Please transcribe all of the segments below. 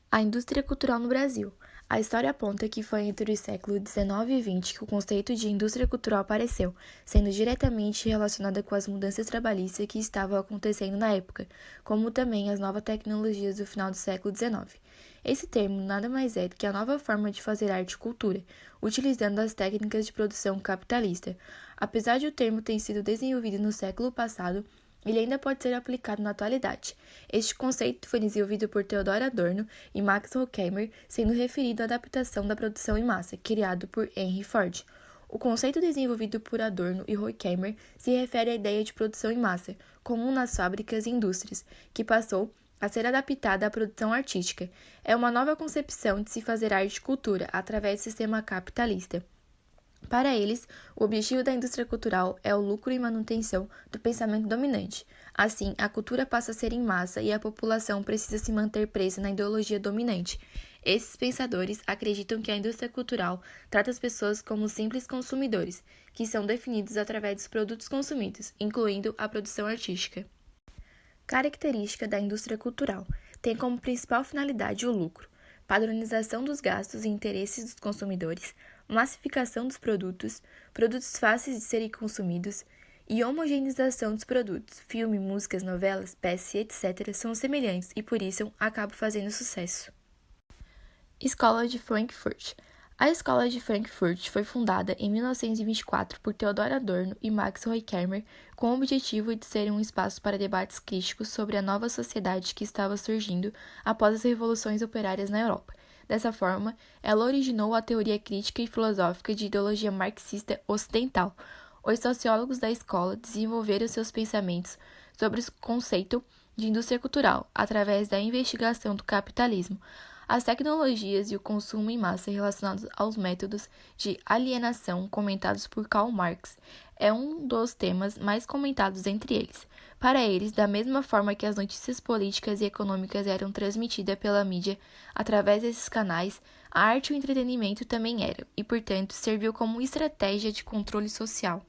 A indústria cultural no Brasil. A história aponta que foi entre os séculos XIX e XX que o conceito de indústria cultural apareceu, sendo diretamente relacionada com as mudanças trabalhistas que estavam acontecendo na época, como também as novas tecnologias do final do século XIX. Esse termo nada mais é do que a nova forma de fazer arte e cultura, utilizando as técnicas de produção capitalista. Apesar de o termo ter sido desenvolvido no século passado, ele ainda pode ser aplicado na atualidade. Este conceito foi desenvolvido por Theodor Adorno e Max Horkheimer, sendo referido à adaptação da produção em massa, criado por Henry Ford. O conceito desenvolvido por Adorno e Horkheimer se refere à ideia de produção em massa, comum nas fábricas e indústrias, que passou a ser adaptada à produção artística. É uma nova concepção de se fazer arte e cultura através do sistema capitalista. Para eles, o objetivo da indústria cultural é o lucro e manutenção do pensamento dominante. Assim, a cultura passa a ser em massa e a população precisa se manter presa na ideologia dominante. Esses pensadores acreditam que a indústria cultural trata as pessoas como simples consumidores, que são definidos através dos produtos consumidos, incluindo a produção artística. Característica da indústria cultural: tem como principal finalidade o lucro, padronização dos gastos e interesses dos consumidores, massificação dos produtos, produtos fáceis de serem consumidos e homogeneização dos produtos. Filme, músicas, novelas, peças e etc. são semelhantes e por isso acabam fazendo sucesso. Escola de Frankfurt. A Escola de Frankfurt foi fundada em 1924 por Theodor Adorno e Max Horkheimer com o objetivo de ser um espaço para debates críticos sobre a nova sociedade que estava surgindo após as revoluções operárias na Europa. Dessa forma, ela originou a teoria crítica e filosófica de ideologia marxista ocidental. Os sociólogos da escola desenvolveram seus pensamentos sobre o conceito de indústria cultural através da investigação do capitalismo, as tecnologias e o consumo em massa relacionados aos métodos de alienação comentados por Karl Marx é um dos temas mais comentados entre eles. Para eles, da mesma forma que as notícias políticas e econômicas eram transmitidas pela mídia através desses canais, a arte e o entretenimento também eram, e, portanto, serviu como estratégia de controle social.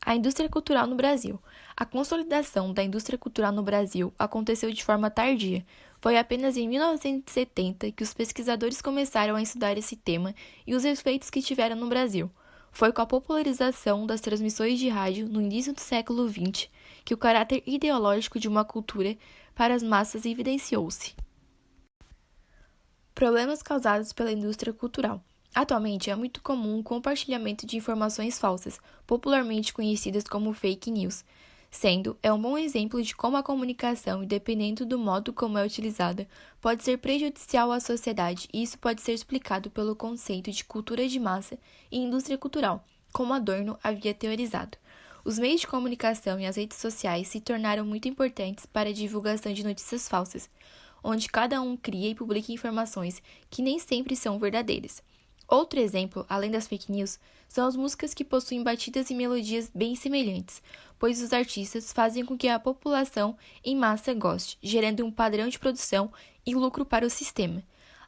A indústria cultural no Brasil. A consolidação da indústria cultural no Brasil aconteceu de forma tardia. Foi apenas em 1970 que os pesquisadores começaram a estudar esse tema e os efeitos que tiveram no Brasil. Foi com a popularização das transmissões de rádio no início do século XX que o caráter ideológico de uma cultura para as massas evidenciou-se. Problemas causados pela indústria cultural. Atualmente é muito comum o compartilhamento de informações falsas, popularmente conhecidas como fake news, é um bom exemplo de como a comunicação, dependendo do modo como é utilizada, pode ser prejudicial à sociedade, e isso pode ser explicado pelo conceito de cultura de massa e indústria cultural, como Adorno havia teorizado. Os meios de comunicação e as redes sociais se tornaram muito importantes para a divulgação de notícias falsas, onde cada um cria e publica informações que nem sempre são verdadeiras. Outro exemplo, além das fake news, são as músicas que possuem batidas e melodias bem semelhantes, pois os artistas fazem com que a população em massa goste, gerando um padrão de produção e lucro para o sistema.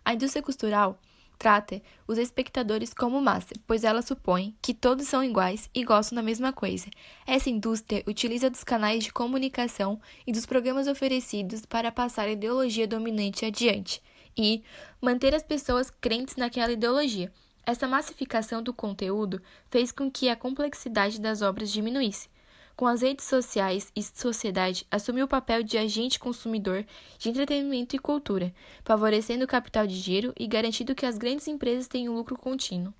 A indústria cultural trata os espectadores como massa, pois ela supõe que todos são iguais e gostam da mesma coisa. Essa indústria utiliza dos canais de comunicação e dos programas oferecidos para passar a ideologia dominante adiante e manter as pessoas crentes naquela ideologia. Essa massificação do conteúdo fez com que a complexidade das obras diminuísse. Com as redes sociais e sociedade, assumiu o papel de agente consumidor de entretenimento e cultura, favorecendo o capital de giro e garantindo que as grandes empresas tenham lucro contínuo.